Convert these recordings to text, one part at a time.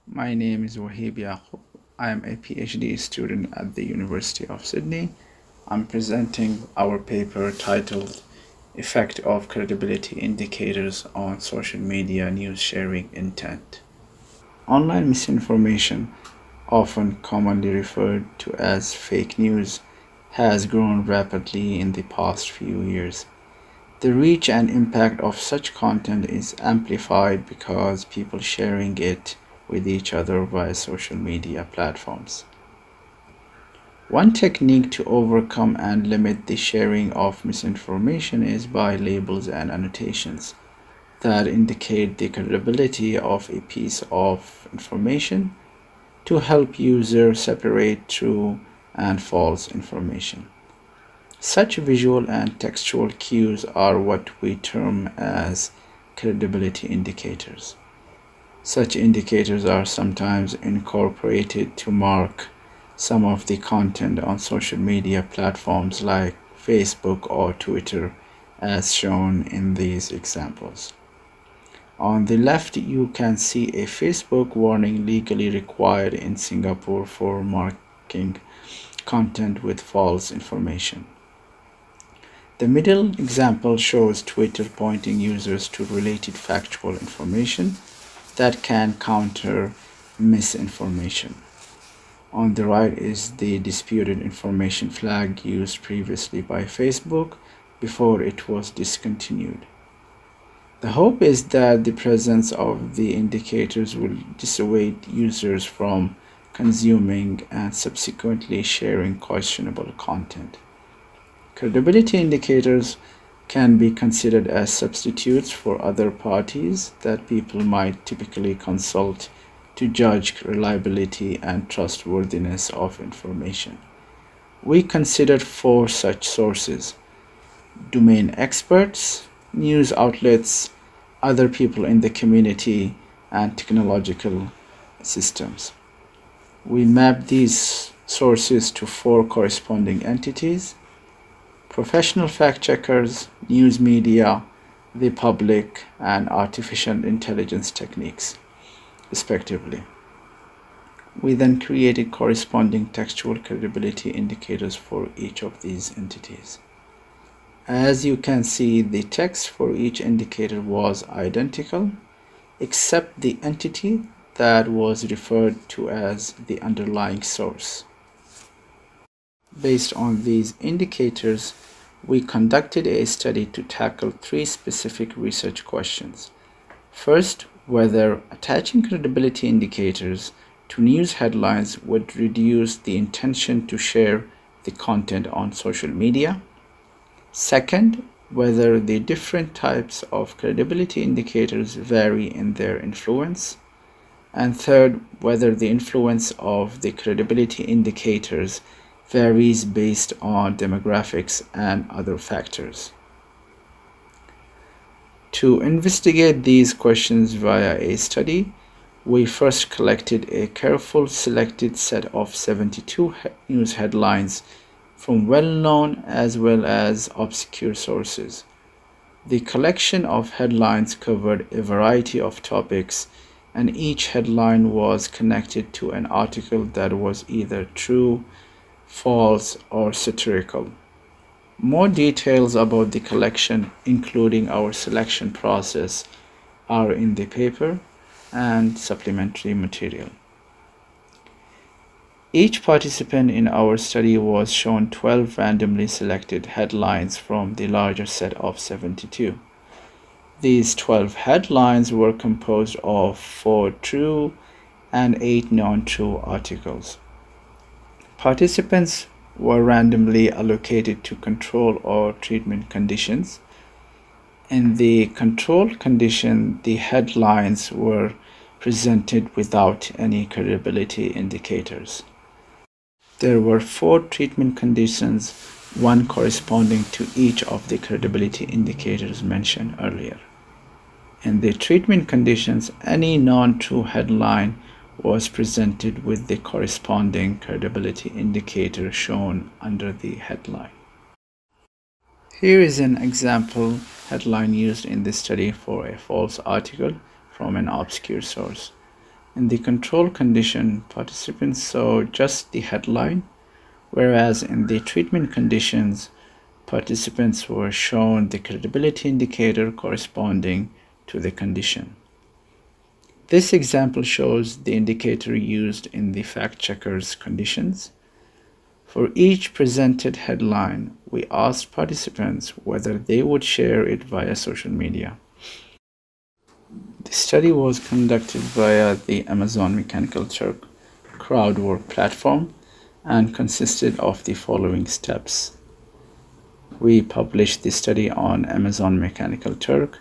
My name is Waheeb Yaqub. I am a PhD student at the University of Sydney. I'm presenting our paper titled Effect of Credibility Indicators on Social Media News Sharing Intent. Online misinformation, often commonly referred to as fake news, has grown rapidly in the past few years. The reach and impact of such content is amplified because people sharing it with each other via social media platforms. One technique to overcome and limit the sharing of misinformation is by labels and annotations that indicate the credibility of a piece of information to help users separate true and false information. Such visual and textual cues are what we term as credibility indicators. Such indicators are sometimes incorporated to mark some of the content on social media platforms like Facebook or Twitter, as shown in these examples. On the left, you can see a Facebook warning legally required in Singapore for marking content with false information. The middle example shows Twitter pointing users to related factual information that can counter misinformation. On the right is the disputed information flag used previously by Facebook before it was discontinued. The hope is that the presence of the indicators will dissuade users from consuming and subsequently sharing questionable content. Credibility indicators can be considered as substitutes for other parties that people might typically consult to judge reliability and trustworthiness of information. We considered four such sources: domain experts, news outlets, other people in the community, and technological systems. We mapped these sources to four corresponding entities: professional fact checkers, news media, the public, and artificial intelligence techniques, respectively. We then created corresponding textual credibility indicators for each of these entities. As you can see, the text for each indicator was identical, except the entity that was referred to as the underlying source. Based on these indicators, we conducted a study to tackle three specific research questions. First, whether attaching credibility indicators to news headlines would reduce the intention to share the content on social media. Second, whether the different types of credibility indicators vary in their influence. And third, whether the influence of the credibility indicators varies based on demographics and other factors. To investigate these questions via a study, we first collected a careful selected set of 72 news headlines from well-known as well as obscure sources. The collection of headlines covered a variety of topics, and each headline was connected to an article that was either true, false, or satirical. More details about the collection, including our selection process, are in the paper and supplementary material. Each participant in our study was shown 12 randomly selected headlines from the larger set of 72. These 12 headlines were composed of 4 true and 8 non-true articles. Participants were randomly allocated to control or treatment conditions. In the control condition, the headlines were presented without any credibility indicators. There were 4 treatment conditions, one corresponding to each of the credibility indicators mentioned earlier. In the treatment conditions, any non-true headline was presented with the corresponding credibility indicator shown under the headline. Here is an example headline used in this study for a false article from an obscure source. In the control condition, participants saw just the headline, whereas in the treatment conditions, participants were shown the credibility indicator corresponding to the condition. This example shows the indicator used in the fact-checker's conditions. For each presented headline, we asked participants whether they would share it via social media. The study was conducted via the Amazon Mechanical Turk crowdwork platform and consisted of the following steps. We published the study on Amazon Mechanical Turk.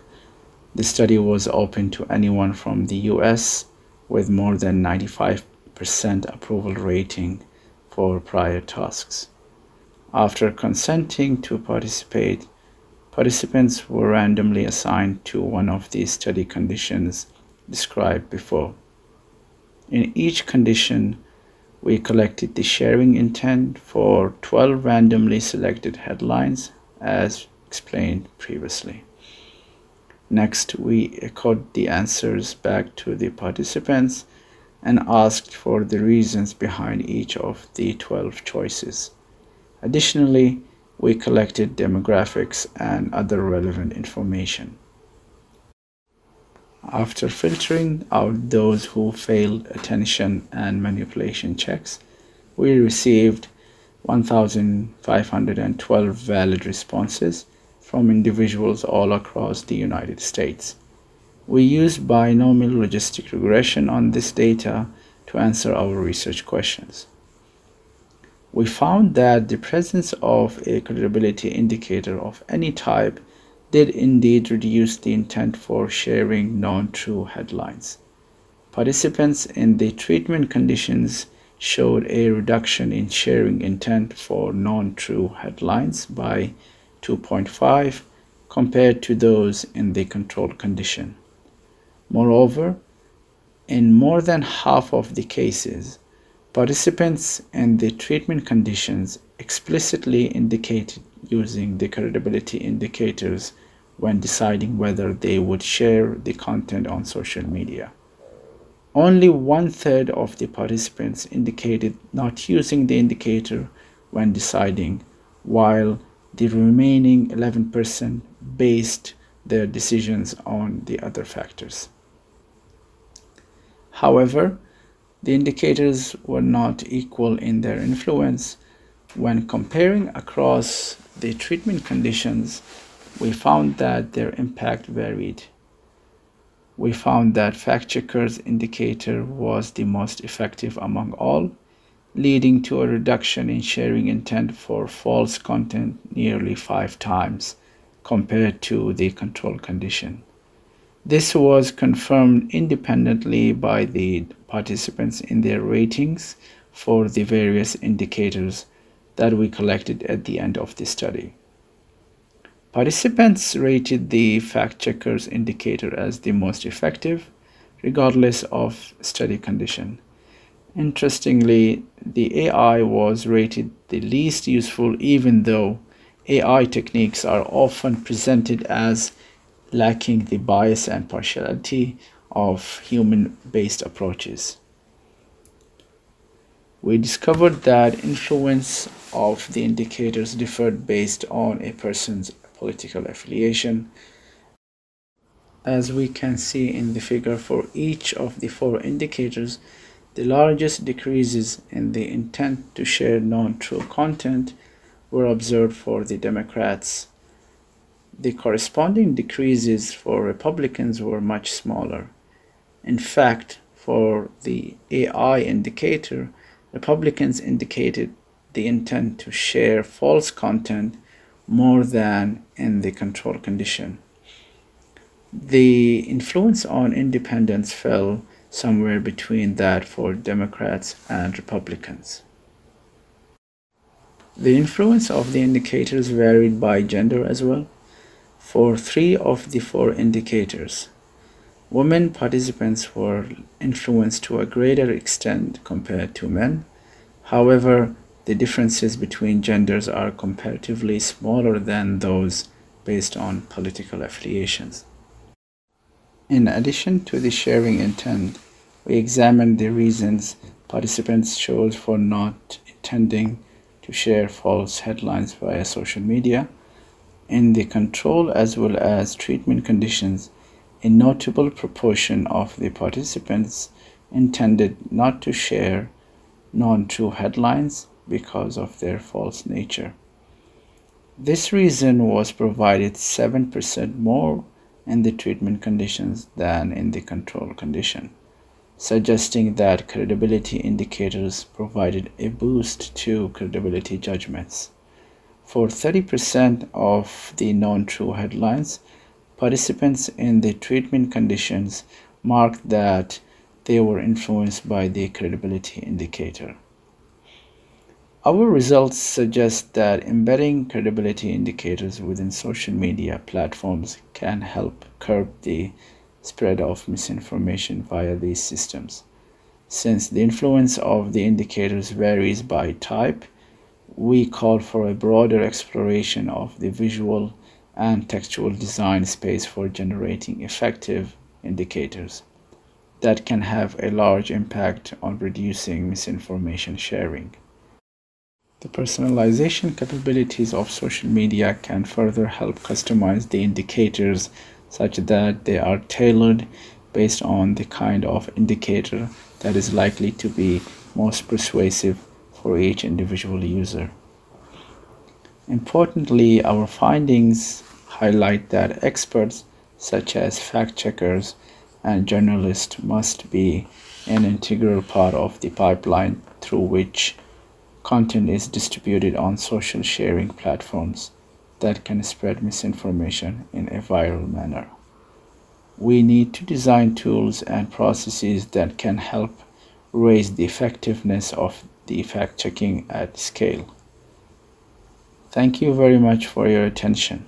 The study was open to anyone from the US with more than 95% approval rating for prior tasks. After consenting to participate, participants were randomly assigned to one of the study conditions described before. In each condition, we collected the sharing intent for 12 randomly selected headlines, as explained previously. Next, we echoed the answers back to the participants and asked for the reasons behind each of the 12 choices. Additionally, we collected demographics and other relevant information. After filtering out those who failed attention and manipulation checks, we received 1,512 valid responses from individuals all across the United States. We used binomial logistic regression on this data to answer our research questions. We found that the presence of a credibility indicator of any type did indeed reduce the intent for sharing non-true headlines. Participants in the treatment conditions showed a reduction in sharing intent for non-true headlines by 2.5 compared to those in the control condition. Moreover, in more than half of the cases, participants in the treatment conditions explicitly indicated using the credibility indicators when deciding whether they would share the content on social media. Only 1/3 of the participants indicated not using the indicator when deciding, while the remaining 11% based their decisions on the other factors. However, the indicators were not equal in their influence. When comparing across the treatment conditions, we found that their impact varied. We found that fact-checker's indicator was the most effective among all, leading to a reduction in sharing intent for false content nearly 5 times compared to the control condition. This was confirmed independently by the participants in their ratings for the various indicators that we collected at the end of the study. Participants rated the fact-checker's indicator as the most effective, regardless of study condition. Interestingly, the AI was rated the least useful, even though AI techniques are often presented as lacking the bias and partiality of human-based approaches. We discovered that influence of the indicators differed based on a person's political affiliation. As we can see in the figure, for each of the 4 indicators, the largest decreases in the intent to share non-true content were observed for the Democrats. The corresponding decreases for Republicans were much smaller. In fact, for the AI indicator, Republicans indicated the intent to share false content more than in the control condition. The influence on independents fell somewhere between that for Democrats and Republicans. The influence of the indicators varied by gender as well. For 3 of the 4 indicators, women participants were influenced to a greater extent compared to men. However, the differences between genders are comparatively smaller than those based on political affiliations. In addition to the sharing intent, We examined the reasons participants chose for not intending to share false headlines via social media. In the control as well as treatment conditions, a notable proportion of the participants intended not to share non-true headlines because of their false nature. This reason was provided 7% more in the treatment conditions than in the control condition, suggesting that credibility indicators provided a boost to credibility judgments. For 30% of the non-true headlines, participants in the treatment conditions marked that they were influenced by the credibility indicator. Our results suggest that embedding credibility indicators within social media platforms can help curb the spread of misinformation via these systems. Since the influence of the indicators varies by type, we call for a broader exploration of the visual and textual design space for generating effective indicators that can have a large impact on reducing misinformation sharing. The personalization capabilities of social media can further help customize the indicators such that they are tailored based on the kind of indicator that is likely to be most persuasive for each individual user. Importantly, our findings highlight that experts such as fact-checkers and journalists must be an integral part of the pipeline through which content is distributed on social sharing platforms that can spread misinformation in a viral manner. We need to design tools and processes that can help raise the effectiveness of the fact checking at scale. Thank you very much for your attention.